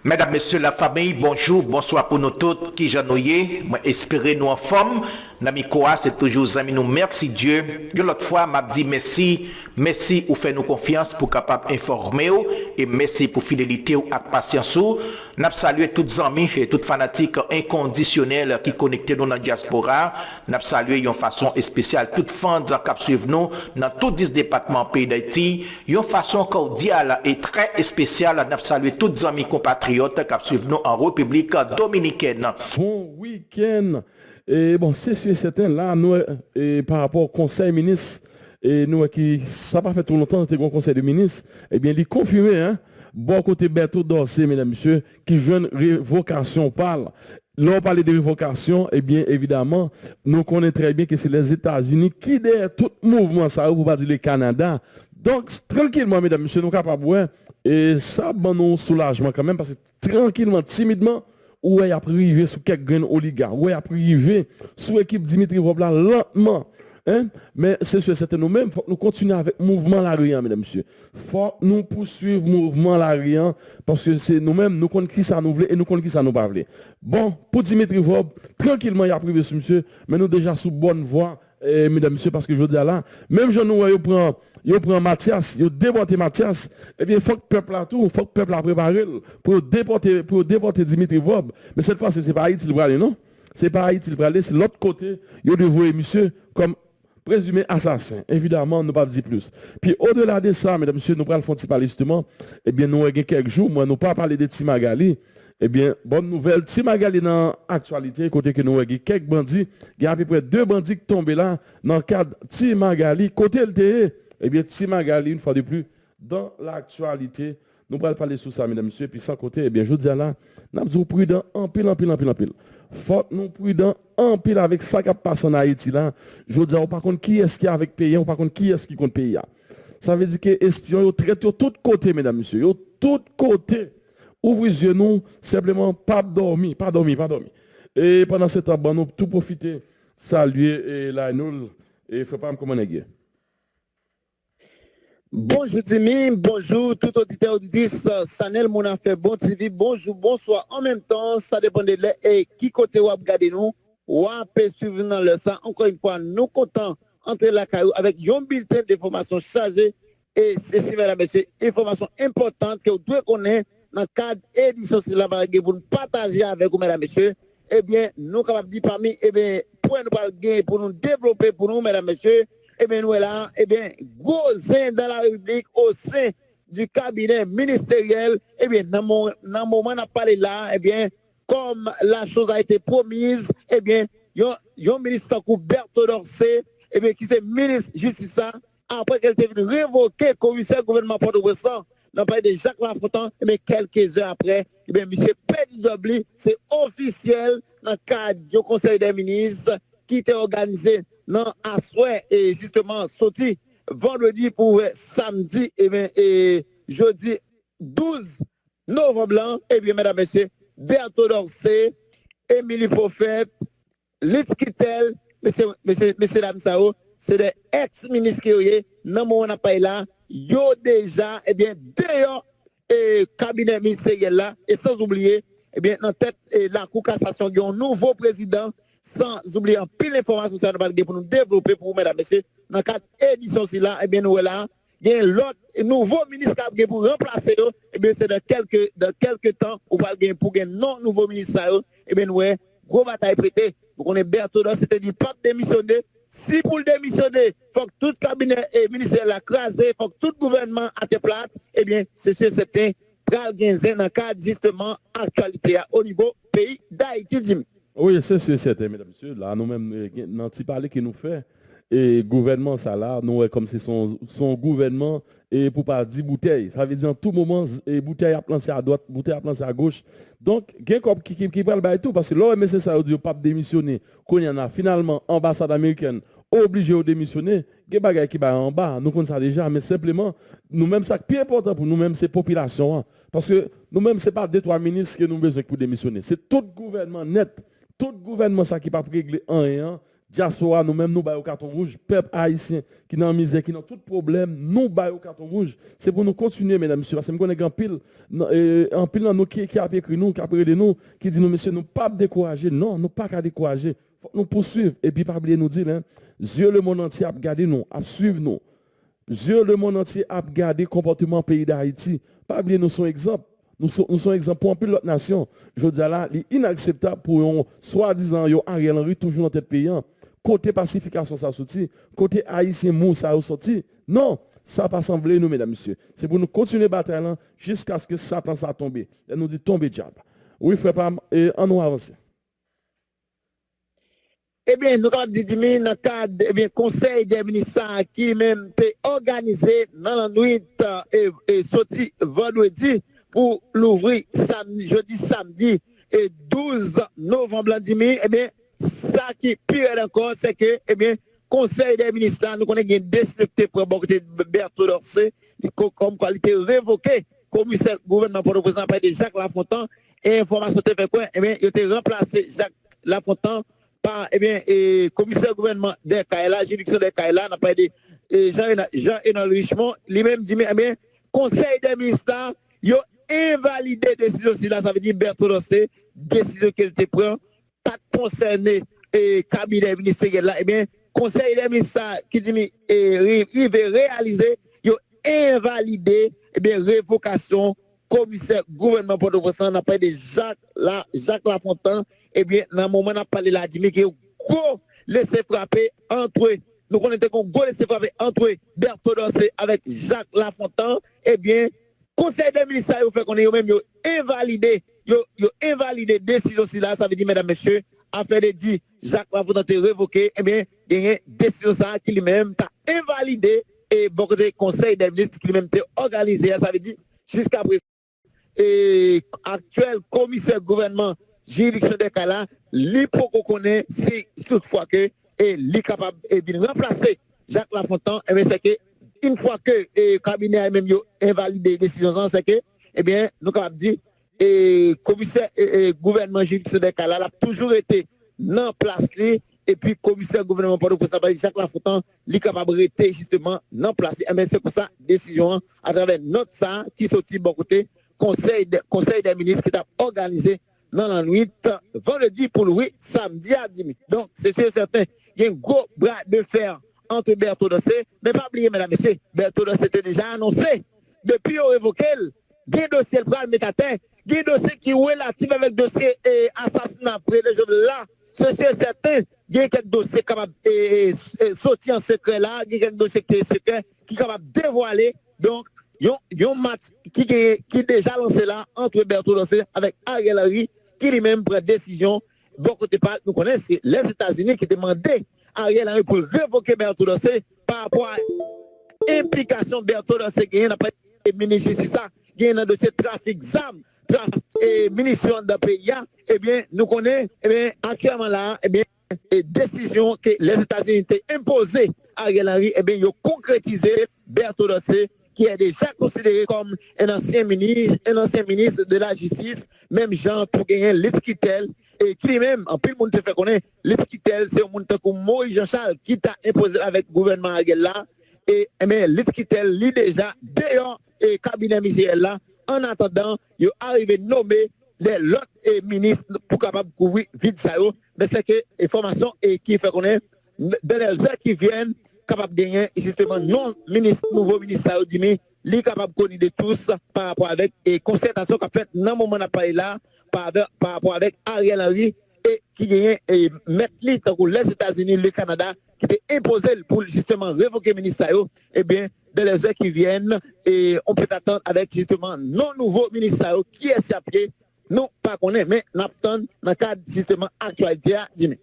Mesdames, Messieurs, la famille, bonjour, bonsoir pour nous tous qui j'ennuie. Moi, espérer nous en forme. Nami Koa, c'est toujours amis nous. Merci Dieu. De l'autre fois, m'a dit merci. Merci ou fait nous confiance pour capable informer et merci pour fidélité ou patience. N'a salué toutes les amis et toutes fanatiques inconditionnels qui connectés dans la diaspora. N'a salué une façon spéciale toutes fans qui suivent nous dans tous 10 départements pays d'Haïti. Une façon cordiale et très spéciale. N'a salué toutes les amis compatriotes qui suivent nous en République dominicaine. Bon week-end. Et bon, c'est sûr et certain, là, nous, par rapport au conseil ministre, et nous, qui, ça n'a pas fait trop longtemps, c'était un conseil de ministre, eh bien, il est confirmé, hein, bon côté Berthaud Dorsey, mesdames et messieurs, qui joue une révocation parle. Là, on parle de révocation, eh bien, évidemment, nous connaissons très bien que c'est les États-Unis qui, derrière tout mouvement, ça, pour pas dire le Canada. Donc, tranquillement, mesdames et messieurs, nous sommes capables, et ça, bon, nous, soulagement quand même, parce que tranquillement, timidement, où il a privé sur quelques graines oligarques, où il a privé sous l'équipe Dimitri Vobla lentement. Hein? Mais c'est sûr, c'est nous-mêmes, il faut que nous continuions avec le mouvement Larian, mesdames et messieurs. Il faut que nous poursuivre le mouvement Larian, parce que c'est nous-mêmes, nous connaissons qui ça nous voulait et nous connaissons qui ça nous pas voulait. Bon, pour Dimitri Vob, tranquillement, il a privé sur monsieur, mais nous déjà sous bonne voie, mesdames et messieurs, parce que je dis là, même je nous prend Mathias, il déporté Mathias, eh bien, il faut que le peuple a tout, il faut que le peuple a préparé pour déporter Dimitri Vob. Mais cette fois, ce n'est pas Haïti le aller, non? Ce n'est pas Haïti le aller, c'est l'autre côté, il a dévoué monsieur comme présumé assassin. Évidemment, nous ne pas dire plus. Puis au-delà de ça, mesdames et messieurs, nous parlons parler justement, eh bien, nous avons quelques jours, moi, nous pas parler de Timagali. Eh bien, bonne nouvelle, Timagali dans l'actualité, côté que nous avons quelques bandits, il y a à peu près 2 bandits qui tombent là, dans le cadre Timagali, côté LTE. Eh bien, Timagali, une fois de plus, dans l'actualité, nous allons parler sur ça, mesdames et messieurs, puis sans côté, eh bien, je dis là, nous sommes prudents en pile. Faut nous prudents en pile avec ça qui passe en Haïti là. Je dis, par contre, qui est-ce qui est avec pays, par contre, qui est-ce qui compte pays. Ça veut dire que les espions, ils traitent de tous côtés, mesdames et messieurs, de tous côtés. Ouvrez les yeux, nous, simplement, pas dormir. Et pendant ce temps, nous tout profiter, saluer la nous, et il ne faut pas me commander. Bonjour Dimi, bonjour tout auditeur auditrice, Sanel mon affaire bon TV, bonjour, bonsoir en même temps, ça dépend de l'air et qui côté ou regarder nous, ou suivre dans le sang. Encore une fois, nous comptons entrer la caillou avec un bulletin d'information chargé et ceci, mesdames et messieurs, information importante que vous devez connaître dans le cadre édition de la bague pour nous partager avec vous, mesdames et messieurs. Eh bien, nous capables de dire parmi, eh bien, pour nous parler, pour nous développer pour nous, mesdames et messieurs. Eh bien, nous là, eh bien, gros dans la République, au sein du cabinet ministériel, eh bien, dans le moment où on a parlé là, eh bien, comme la chose a été promise, eh bien, il y a un ministre comme Berthaud Dorsey, eh bien, qui est ministre de justice, après qu'elle était venue révoquer le commissaire gouvernement Port-au-Prince, dans le pays de Jacques Lafontaine, eh bien, quelques heures après, eh bien, M. Pédi Dobli, c'est officiel dans le cadre du Conseil des ministres qui était organisé non à souhait et justement sorti vendredi pour samedi et jeudi 12 novembre et bien mesdames et messieurs Berthaud Dorsey, Émilie Prophète, Litskitel, messieurs dames Sao, c'est des ex-ministres qui non on n'a pas là, yo déjà et bien d'ailleurs et cabinet ministériel là et sans oublier et bien en tête la Cour cassation il y a un nouveau président. Sans oublier en pile d'informations pour nous développer pour vous, mesdames et messieurs. Dans quatre éditions, là, eh bien, nous là, il y a l'autre nouveau ministre qui pour remplacer eux, eh bien, c'est dans quelques temps, on va gagner pour un non nouveau ministre, eh bien, nous, gros bataille prêtée. Donc, on est Berthaud, c'était du pas démissionner. Si pour le démissionner, il faut que tout cabinet et ministère l'a crasé, il faut que tout gouvernement a été plate, eh bien, c'est certain, pral gagner dans le cadre justement actualité au niveau pays d'Haïti. Oui, c'est certain, mesdames et messieurs. Là, nous-mêmes, dans le parler que nous fait, et gouvernement, ça là, nous, comme c'est son gouvernement, et pour pas dire bouteille. Ça veut dire en tout moment, bouteille à plancer à droite, bouteille à plancer à gauche. Donc, il y a qui parle de tout, parce que l'OMS, ça veut dire pas démissionner. Quand il y en a finalement, ambassade américaine, obligé de démissionner, il y a des choses qui sont en bas, nous connaissons ça déjà, mais simplement, nous-mêmes, ça qui est important pour nous-mêmes, c'est la population. Hein, parce que nous-mêmes, ce n'est pas 2-3 ministres que nous avons besoin pour démissionner. C'est tout gouvernement net. Tout gouvernement ça qui pas régler un et un diaspora, nous-mêmes, nous baillons au carton rouge, peuple haïtien qui est en misère, qui est dans tout problème, nous baillons au carton rouge. C'est pour nous continuer, mesdames et messieurs, parce que nous connaissons en pile nous qui a écrit nous, qui a parlé de nous, qui dit nous, messieurs, nous pas décourager. Non, nous pas qu'à décourager. Faut nous poursuivre. Et puis, pas oublier nous dire, hein, Dieu le monde entier a regardé nous, a suivre nous. Dieu le monde entier a regardé le comportement du pays d'Haïti. Pas oublier nous son exemple. Nous sommes exemple pour un peu l'autre nation. Je dis là, il est inacceptable pour un soi-disant Ariel Henry toujours dans tête payant. Côté pacification ça sorti, côté haïtien mou ça sorti. Non, ça pas semblé nous mesdames messieurs. C'est pour nous continuer bataille jusqu'à ce que Satan ça tombe. Et nous dit tomber diable. Oui frère Pam et on nous avancer. Eh bien, nous avons dit dans le cadre conseil des ministres qui même été organisé dans la nuit et sorti vendredi pour l'ouvrir samedi et 12 novembre l'an 2000, eh bien, ça qui pire encore, c'est que, eh bien, conseil des ministres, nous connaissons une décision pour Berthaud Dorsey, comme qualité révoqué, commissaire gouvernement pour le président de Jacques Lafontaine, et information fait quoi, eh bien, il a été remplacé Jacques Lafontaine par, eh bien, commissaire gouvernement des Kaila, juridiction des Kaila, n'a pas aidé Jean-Hénon Richemont, lui-même dit, eh bien, conseil des ministres, il a invalidé décision si là, ça veut dire Berthaud Dorsey, décision qu'elle te prend, pas concerné et cabinet ministériel là, eh bien, conseil des ministres qui dit il veut réaliser, il a invalidé, eh bien, révocation, commissaire gouvernement Port-au-Prince, n'a pas de Jacques Lafontaine, eh bien, dans le moment où on a parlé là, il dit go laisser frapper entre eux. Nous connaissons qu'on go laisser frapper entre Berthaud Dorsey avec Jacques Lafontaine, eh bien, conseil des ministres, il fait qu'on est même invalidé, invalidé décision si là, ça veut dire, mesdames, messieurs, afin de dire Jacques Lafontaine révoqué, eh bien, il y a une décision ça qui lui-même t'a invalidé et beaucoup de conseils des ministres qui lui-même t'a organisé, ça veut dire, jusqu'à présent, et actuel commissaire gouvernement juridiction des cas là, lui pour qu'on connaisse si toutefois que lui capable de remplacer Jacques Lafontaine, eh bien, c'est que une fois que le cabinet a même invalidé la décision, c'est que, eh bien, nous capable dire, commissaire gouvernement juridiction des cas là, a toujours été dans place et puis commissaire gouvernement pour le président Jacques Lafontaine, lui capable de rester justement dans place. Eh bien, c'est pour ça décision à travers notre ça qui sortit de bon côté conseil des ministres qui a organisé dans la nuit vendredi pour lui samedi à 10 000. Donc, c'est sûr certain, il y a un gros bras de fer entre Berthaud Dorsey, mais pas oublier, mesdames et messieurs, Berthaud Dorsey était déjà annoncé. Depuis, on évoqué, il y a un dossier le bras mettre à terre, il y a un dossier qui est relatif avec le dossier assassinat près de là. C'est sûr certain, il y a quelques dossiers capables de sortir en secret là, il y a quelques dossiers qui sont secrets, qui sont capables de dévoiler. Donc, il y a un match qui est déjà lancé là entre Berthaud Dorsey avec Ariel Henry, qui lui-même prend décision. Beaucoup de nous connaissons les États-Unis qui demandaient Ariel Henry pour révoquer Berthaud Dorsey par rapport à l'implication de Berthaud Dorsey qui n'a pas été ministre, c'est ça, qui est dans le dossier trafic d'armes, trafic et munitions dans le pays. Eh bien, nous connaissons, eh bien, actuellement là, eh bien, les décisions que les États-Unis ont imposées à Ariel Henry, eh bien, ils ont concrétisé Berthaud Dorsey, qui est déjà considéré comme un ancien ministre de la justice, même Jean pour gagner l'Itskitel, et qui lui-même, en plus, le monde te fait connaître, l'Itskitel, c'est un monde comme Moïse Jean-Charles qui t'a imposé avec le gouvernement Ariel là, et mais l'Itskitel, lui déjà, dehors, et cabinet ministériel là, en attendant, il est arrivé nommer les autres ministres pour capable de couvrir vite ça, mais c'est que l'information et qui fait connaître, dans les heures qui viennent, capable de gagner justement nouveau ministre Saoudimi, lui capable de connaître de tous par rapport avec et concertation qu'a fait dans le moment où parlé là par rapport avec Ariel Henry et qui gagne et mettre les États-Unis, le Canada qui était imposé pour justement révoquer le ministre et bien dans les heures qui viennent et on peut attendre avec justement non nouveau ministre qui est à pied, non pas connaît mais n'attend dans le cadre justement actualité à Jimmy.